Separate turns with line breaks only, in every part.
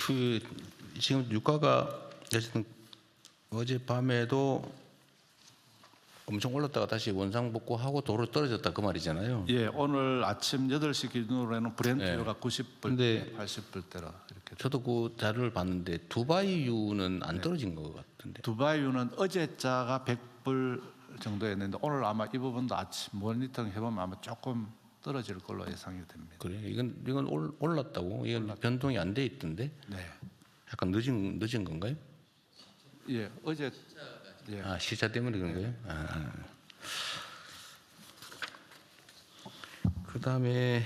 그 지금 유가가 어쨌든 어젯밤에도 엄청 올랐다가 다시 원상복구하고 도로 떨어졌다 그 말이잖아요.
예, 오늘 아침 8시 기준으로는 브렌트유가 90불,
근데
80불대로 이렇게.
저도 그 자료를 봤는데 두바이유는 안 떨어진 것 같은데.
두바이유는 어제자가 100불 정도였는데 오늘 아마 이 부분도 아침 모니터링 해보면 아마 조금 떨어질 걸로 예상이 됩니다.
그래 이건 올랐다고? 이건 변동이 안 돼 있던데.
네,
약간 늦은 건가요?
예, 어제 예.
아 시차 때문에 그런 거예요? 그다음에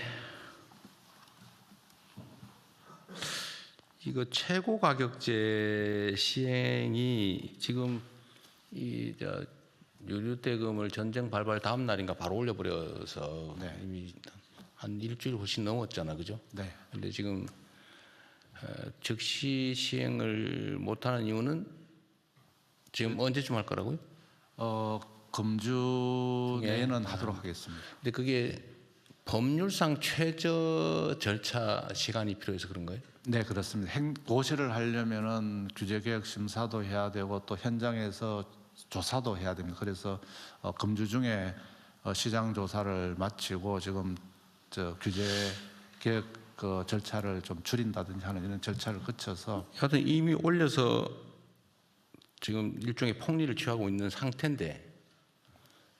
이거 최고 가격제 시행이 지금 유류 대금을 전쟁 발발 다음 날인가 바로 올려버려서
네.
이미 한 일주일 훨씬 넘었잖아, 그죠?
네.
근데 지금 즉시 시행을 못하는 이유는 지금 언제쯤 할 거라고요?
금주 내에는 하도록 하겠습니다.
근데 그게 법률상 최저 절차 시간이 필요해서 그런가요?
네, 그렇습니다. 고시를 하려면은 규제개혁 심사도 해야 되고 또 현장에서 조사도 해야 됩니다. 그래서 금주 중에 시장 조사를 마치고 지금 규제개혁 그 절차를 좀 줄인다든지 하는 이런 절차를 거쳐서
하여튼 이미 올려서 지금 일종의 폭리를 취하고 있는 상태인데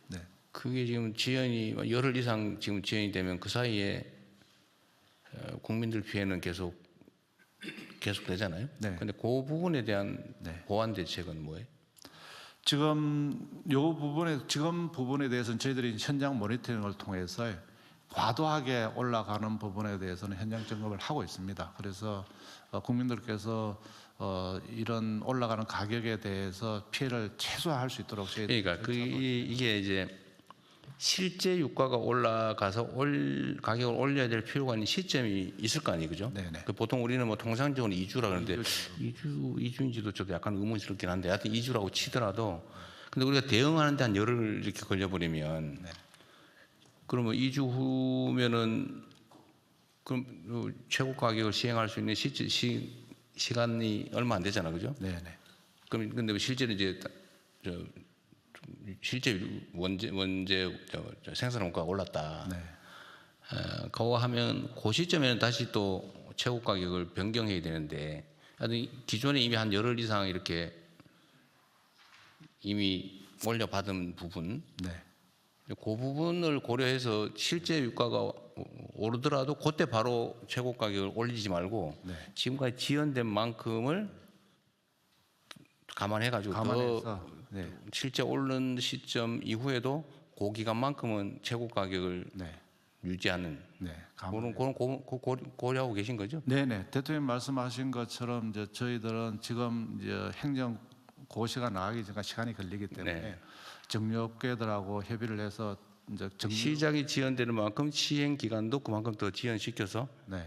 네.
그게 지금 지연이 열흘 이상 지금 지연이 되면 그 사이에 국민들 피해는 계속 되잖아요.
네.
근데 그 부분에 대한
네.
보완 대책은 뭐예요?
지금 부분에 대해서는 저희들이 현장 모니터링을 통해서 과도하게 올라가는 부분에 대해서는 현장 점검을 하고 있습니다. 그래서 국민들께서 이런 올라가는 가격에 대해서 피해를 최소화할 수 있도록 저희들이
그러니까 이게 이제 실제 유가가 올라가서 가격을 올려야 될 필요가 있는 시점이 있을 거 아니에요, 그죠?
네네.
그 보통 우리는 뭐 통상적으로 2주라 그러는데 2주인지도 저도 약간 의문스럽긴 한데 하여튼 2주라고 치더라도 근데 우리가 대응하는데 한 열흘 이렇게 걸려버리면
네.
그러면 2주 후면은 그럼 최고 가격을 시행할 수 있는 시간이 얼마 안 되잖아, 그죠?
네네.
그럼 근데 실제로 이제 실제 원재 생산 원가가 올랐다.
네.
그거 하면 그 시점에는 다시 또 최고 가격을 변경해야 되는데 하여튼 기존에 이미 한 열흘 이상 이렇게 이미 올려받은 부분
네.
그 부분을 고려해서 실제 유가가 오르더라도 그때 바로 최고 가격을 올리지 말고
네.
지금까지 지연된 만큼을 감안해가지고
감안해서 네.
실제 오른 시점 이후에도 그 기간만큼은 최고 가격을
네.
유지하는
네.
그런 고려하고 계신 거죠?
네네. 대통령 말씀하신 것처럼 이제 저희들은 지금 이제 행정 고시가 나가기 전까지 시간이 걸리기 때문에
네.
정유업계들하고 협의를 해서 이제
시작이 지연되는 만큼 시행 기간도 그만큼 더 지연시켜서
네.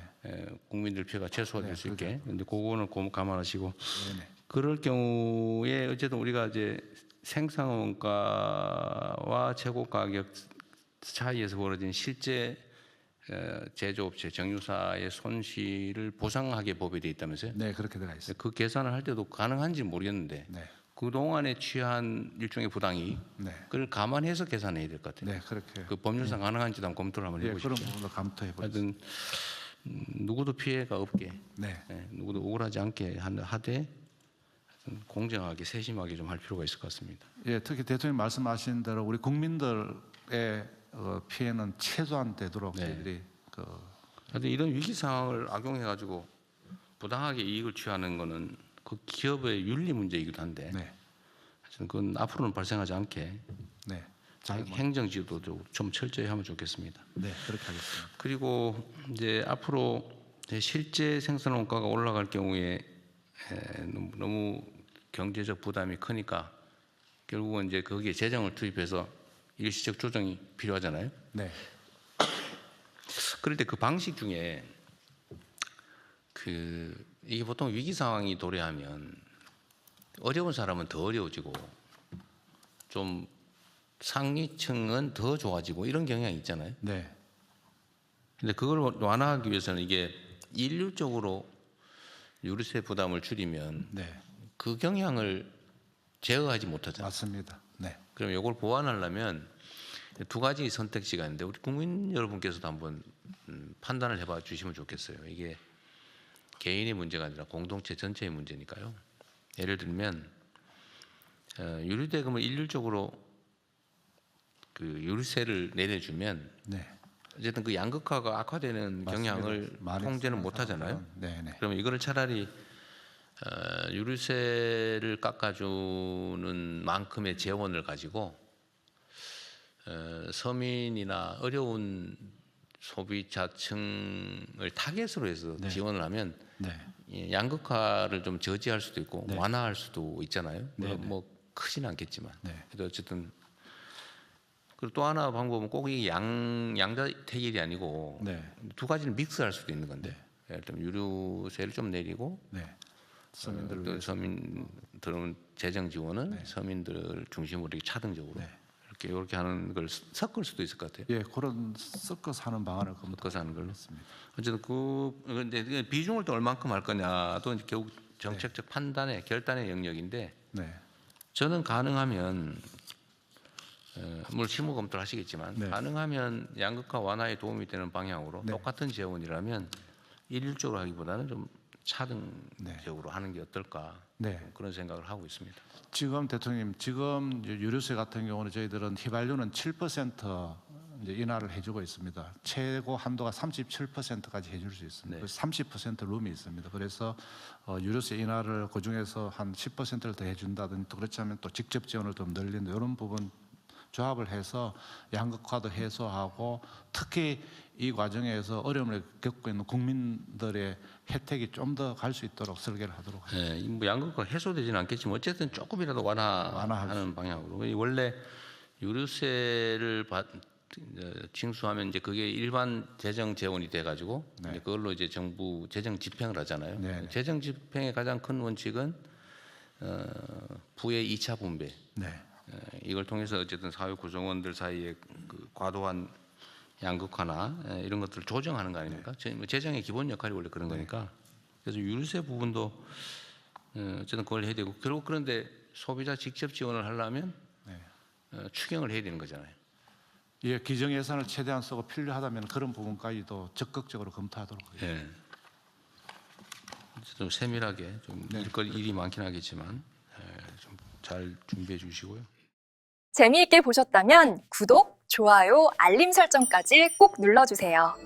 국민들 피해가 최소화될
네,
수 있게. 근데 그거는 감안하시고
네네.
그럴 경우에 어쨌든 우리가 이제 생산 원가와 최고 가격 차이에서 벌어진 실제 제조업체 정유사의 손실을 보상하게 법에 돼 있다면서요?
네, 그렇게 들어가 있습니다.
그 계산을 할 때도 가능한지 모르겠는데
네.
그 동안에 취한 일종의 부당이
네.
그걸 감안해서 계산해야 될 것 같아요.
네, 그렇게.
그 법률상 가능한지도 한번 검토를 한번
예,
해보시죠.
그런 부분도 감토해 보겠습니다.
하여튼 누구도 피해가 없게,
네.
누구도 억울하지 않게 하되 공정하게 세심하게 좀 할 필요가 있을 것 같습니다.
예, 특히 대통령 말씀하신 대로 우리 국민들의 피해는 최소한되도록
네.
저희들이
하여튼 이런 위기 상황을 악용해가지고 부당하게 이익을 취하는 거는 그 기업의 윤리 문제이기도 한데
네.
하여튼 그건 앞으로는 발생하지 않게
네.
행정 지도도 좀 철저히 하면 좋겠습니다.
네, 그렇게 하겠습니다.
그리고 이제 앞으로 이제 실제 생산 원가가 올라갈 경우에 너무 경제적 부담이 크니까 결국은 이제 거기에 재정을 투입해서 일시적 조정이 필요하잖아요.
네.
그럴 때 그 방식 중에 이게 보통 위기 상황이 도래하면 어려운 사람은 더 어려워지고 좀 상위층은 더 좋아지고 이런 경향이 있잖아요.
네.
근데 그걸 완화하기 위해서는 이게 일률적으로 유류세 부담을 줄이면
네,
그 경향을 제어하지 못하잖아요.
맞습니다. 네,
그럼 이걸 보완하려면 두 가지 선택지가 있는데 우리 국민 여러분께서도 한번 판단을 해봐 주시면 좋겠어요. 이게 개인의 문제가 아니라 공동체 전체의 문제니까요. 예를 들면 유류대금을 일률적으로 그 유류세를 내려주면
네.
어쨌든 그 양극화가 악화되는
맞습니다.
경향을
많이
통제는
쓰는
못 하잖아요.
사람들은, 네, 네.
그러면 이거를 차라리 유류세를 깎아주는 만큼의 재원을 가지고 서민이나 어려운 소비자층을 타겟으로 해서
네.
지원을 하면
네.
이 양극화를 좀 저지할 수도 있고
네.
완화할 수도 있잖아요.
네,
물론
네.
뭐 크지는 않겠지만.
네.
그래도 어쨌든 그리고 또 하나 방법은 꼭 이 양자택일이 아니고
네.
두 가지를 믹스할 수도 있는 건데 예를 들면 유류세를 좀 내리고
네. 서민들을
또
위해서.
서민들은 재정 지원은
네.
서민들 중심으로 이렇게 차등적으로
네.
이렇게 하는 걸 섞을 수도 있을 것 같아요.
예, 그런 섞어서 하는 방안을
섞어서 하는 걸로.
검토했습니다.
어쨌든 근데 비중을 또 얼만큼 할 거냐도 이제 결국 정책적 판단의 결단의 영역인데
네.
저는 가능하면 물론 실무 검토를 하시겠지만
네.
가능하면 양극화 완화에 도움이 되는 방향으로
네.
똑같은 재원이라면 일률적으로 하기보다는 좀 차등적으로 하는 게 어떨까
네.
그런 생각을 하고 있습니다.
지금 대통령님, 지금 유류세 같은 경우는 저희들은 휘발유는 7% 이제 인하를 해주고 있습니다. 최고 한도가 37%까지 해줄 수 있습니다.
네.
그래서 30% 룸이 있습니다. 그래서 유류세 인하를 그 중에서 한 10%를 더 해준다든지 또 그렇지 않으면 또 직접 지원을 좀 늘린다 이런 부분 조합을 해서 양극화도 해소하고 특히 이 과정에서 어려움을 겪고 있는 국민들의 혜택이 좀 더 갈 수 있도록 설계를 하도록 하겠습니다.
네, 뭐 양극화 해소되지는 않겠지만 어쨌든 조금이라도 완화하는 방향으로. 원래 유류세를 징수하면 이제 그게 일반 재정 재원이 돼가지고
네.
이제 그걸로 이제 정부 재정 집행을 하잖아요.
네.
재정 집행의 가장 큰 원칙은 부의 2차 분배.
네.
이걸 통해서 어쨌든 사회 구성원들 사이에 그 과도한 양극화나 이런 것들을 조정하는 거 아닙니까? 재정의 기본 역할이 원래 그런 거니까. 그래서 유류세 부분도 어쨌든 그걸 해야 되고 결국 그런데 소비자 직접 지원을 하려면 추경을 해야 되는 거잖아요.
예, 기정 예산을 최대한 쓰고 필요하다면 그런 부분까지도 적극적으로 검토하도록 하겠습니다.
예. 좀 세밀하게 좀 일이 많긴 하겠지만 좀 잘 준비해 주시고요.
재미있게 보셨다면 구독, 좋아요, 알림 설정까지 꼭 눌러주세요.